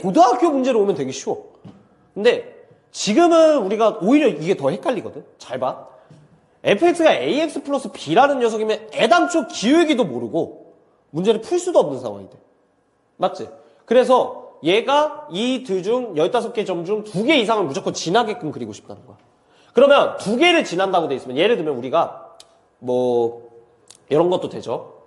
고등학교 문제로 오면 되게 쉬워. 근데 지금은 우리가 오히려 이게 더 헷갈리거든. 잘 봐. fx가 ax 플러스 b라는 녀석이면 애당초 기울기도 모르고 문제를 풀 수도 없는 상황이 돼. 맞지? 그래서 얘가 이 두 중 15개 점 중 2개 이상을 무조건 지나게끔 그리고 싶다는 거야. 그러면 2개를 지난다고 돼 있으면 예를 들면 우리가 뭐 이런 것도 되죠.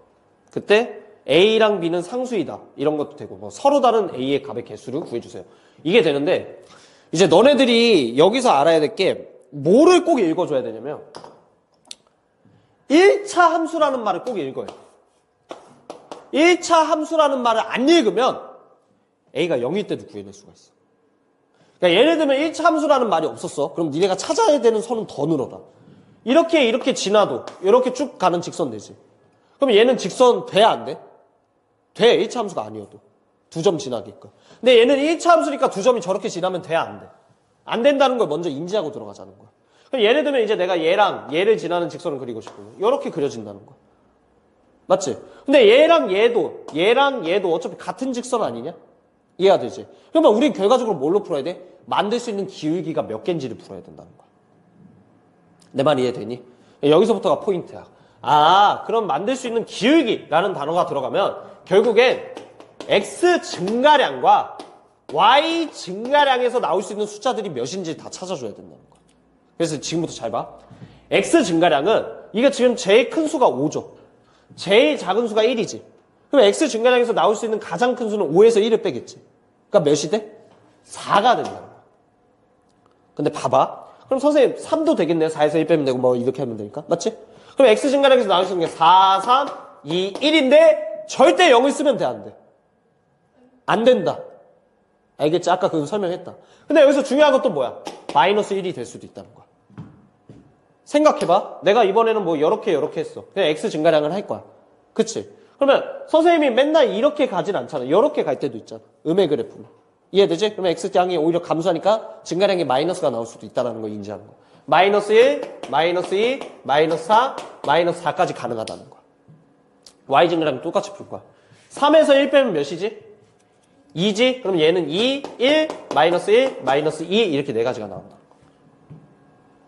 그때 A랑 B는 상수이다. 이런 것도 되고 뭐 서로 다른 A의 값의 개수를 구해주세요. 이게 되는데 이제 너네들이 여기서 알아야 될 게 뭐를 꼭 읽어줘야 되냐면 1차 함수라는 말을 꼭 읽어요. 1차 함수라는 말을 안 읽으면 A가 0일 때도 구해낼 수가 있어. 그러니까 예를 들면 1차 함수라는 말이 없었어. 그럼 니네가 찾아야 되는 선은 더 늘어나. 이렇게 지나도 이렇게 쭉 가는 직선 되지. 그럼 얘는 직선 돼? 안 돼? 돼. 1차 함수가 아니어도. 2점 지나게끔. 근데 얘는 1차 함수니까 2점이 저렇게 지나면 돼? 안 돼? 안 된다는 걸 먼저 인지하고 들어가자는 거야. 그럼 예를 들면 이제 내가 얘랑 얘를 지나는 직선을 그리고 싶으면 이렇게 그려진다는 거야. 맞지? 근데 얘랑 얘도 어차피 같은 직선 아니냐? 이해가 되지? 그러면 우린 결과적으로 뭘로 풀어야 돼? 만들 수 있는 기울기가 몇 개인지를 풀어야 된다는 거야. 내 말 이해되니? 여기서부터가 포인트야. 아, 그럼 만들 수 있는 기울기라는 단어가 들어가면 결국엔 x 증가량과 y 증가량에서 나올 수 있는 숫자들이 몇인지 다 찾아줘야 된다는 거야. 그래서 지금부터 잘 봐. x 증가량은 이게 지금 제일 큰 수가 5죠. 제일 작은 수가 1이지. 그럼 x 증가량에서 나올 수 있는 가장 큰 수는 5에서 1을 빼겠지. 그러니까 몇이 돼? 4가 된다는 거야. 근데 봐봐. 그럼 선생님 3도 되겠네. 4에서 1 빼면 되고 뭐 이렇게 하면 되니까. 맞지? 그럼 x 증가량에서 나올 수 있는 게 4, 3, 2, 1인데 절대 0을 쓰면 돼? 안 돼? 안 된다. 알겠지? 아까 그거 설명했다. 근데 여기서 중요한 건 또 뭐야? 마이너스 1이 될 수도 있다는 거야. 생각해봐. 내가 이번에는 뭐 이렇게 했어. 그냥 x 증가량을 할 거야. 그치? 그러면 선생님이 맨날 이렇게 가진 않잖아. 이렇게 갈 때도 있잖아. 음의 그래프는. 이해되지? 그러면 x량이 오히려 감소하니까 증가량이 마이너스가 나올 수도 있다는 거 인지하는 거. 마이너스 1, 마이너스 2, 마이너스 4, 마이너스 4까지 가능하다는 거야. y 증가량 똑같이 풀 거야. 3에서 1 빼면 몇이지? 2지? 그럼 얘는 2, 1, 마이너스 1, 마이너스 2 이렇게 네 가지가 나온다는 거야.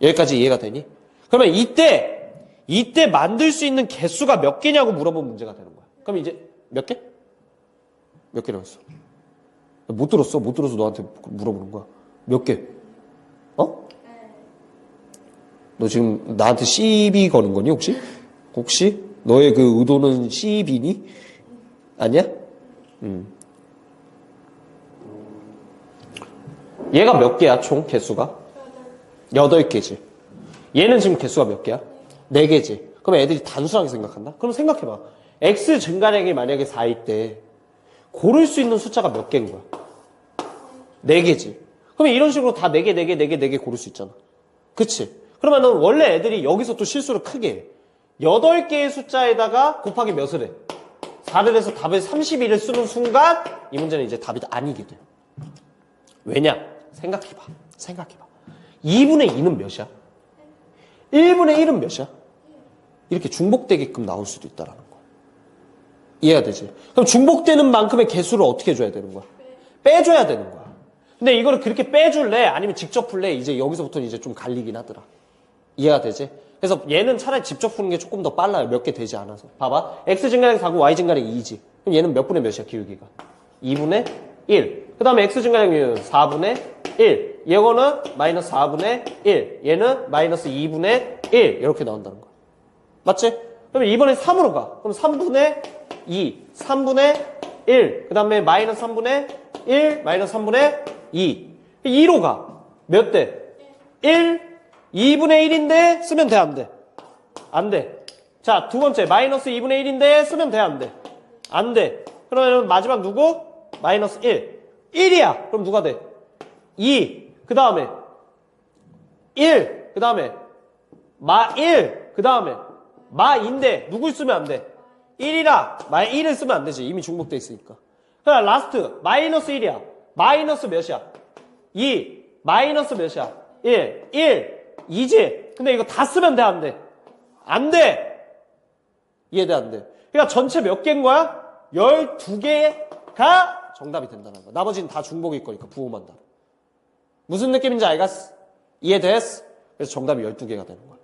여기까지 이해가 되니? 그러면 이때 만들 수 있는 개수가 몇 개냐고 물어본 문제가 되는 거야. 그럼 이제 몇 개? 몇 개라고 했어? 못 들었어. 못 들어서 너한테 물어보는 거야. 몇 개? 어? 너 지금 나한테 시비 거는 거니 혹시? 혹시? 너의 그 의도는 시비니? 아니야? 얘가 몇 개야 총 개수가? 8개지. 얘는 지금 개수가 몇 개야? 4개지. 그럼 애들이 단순하게 생각한다? 그럼 생각해봐. x 증가량이 만약에 4일 때 고를 수 있는 숫자가 몇 개인 거야? 4개지. 그러면 이런 식으로 다 4개 고를 수 있잖아. 그치? 그러면은 원래 애들이 여기서 또 실수를 크게 해. 8개의 숫자에다가 곱하기 몇을 해? 4를 해서 답을 31을 쓰는 순간 이 문제는 이제 답이 아니게 돼. 왜냐? 생각해봐. 2분의 2는 몇이야? 1분의 1은 몇이야? 이렇게 중복되게끔 나올 수도 있다라는 거야. 이해가 되지? 그럼 중복되는 만큼의 개수를 어떻게 해줘야 되는 거야? 빼줘야 되는 거야. 근데 이거를 그렇게 빼줄래? 아니면 직접 풀래? 이제 여기서부터는 이제 좀 갈리긴 하더라. 이해가 되지? 그래서 얘는 차라리 직접 푸는 게 조금 더 빨라요. 몇 개 되지 않아서. 봐봐. x 증가량 4고 y 증가량 2지. 그럼 얘는 몇 분의 몇이야, 기울기가? 2분의 1. 그 다음에 x 증가량은 4분의 1. 이거는 마이너스 4분의 1. 얘는 마이너스 2분의 1. 이렇게 나온다는 거야. 맞지? 그러면 이번에 3으로 가. 그럼 3분의 2. 3분의 1. 그 다음에 마이너스 3분의 1. 마이너스 3분의 2. 2로 가. 몇 대? 1. 2분의 1인데 쓰면 돼, 안 돼? 안 돼. 자, 두 번째. 마이너스 2분의 1인데 쓰면 돼, 안 돼? 안 돼. 그러면 마지막 누구? 마이너스 1. 1이야. 그럼 누가 돼? 2. 그 다음에 1. 그 다음에 마 1. 그 다음에 마인데 누굴 쓰면 안 돼? 1이라 마 1을 쓰면 안 되지. 이미 중복돼 있으니까. 그럼 라스트 마이너스 1이야. 마이너스 몇이야? 2. 마이너스 몇이야? 1. 2지. 근데 이거 다 쓰면 돼, 안 돼? 안 돼. 이해돼, 안 돼? 그러니까 전체 몇 개인 거야? 12개가 정답이 된다는 거야. 나머지는 다 중복일 거니까 부호만 다르. 무슨 느낌인지 알겠어? 이해됐어? 그래서 정답이 12개가 되는 거야.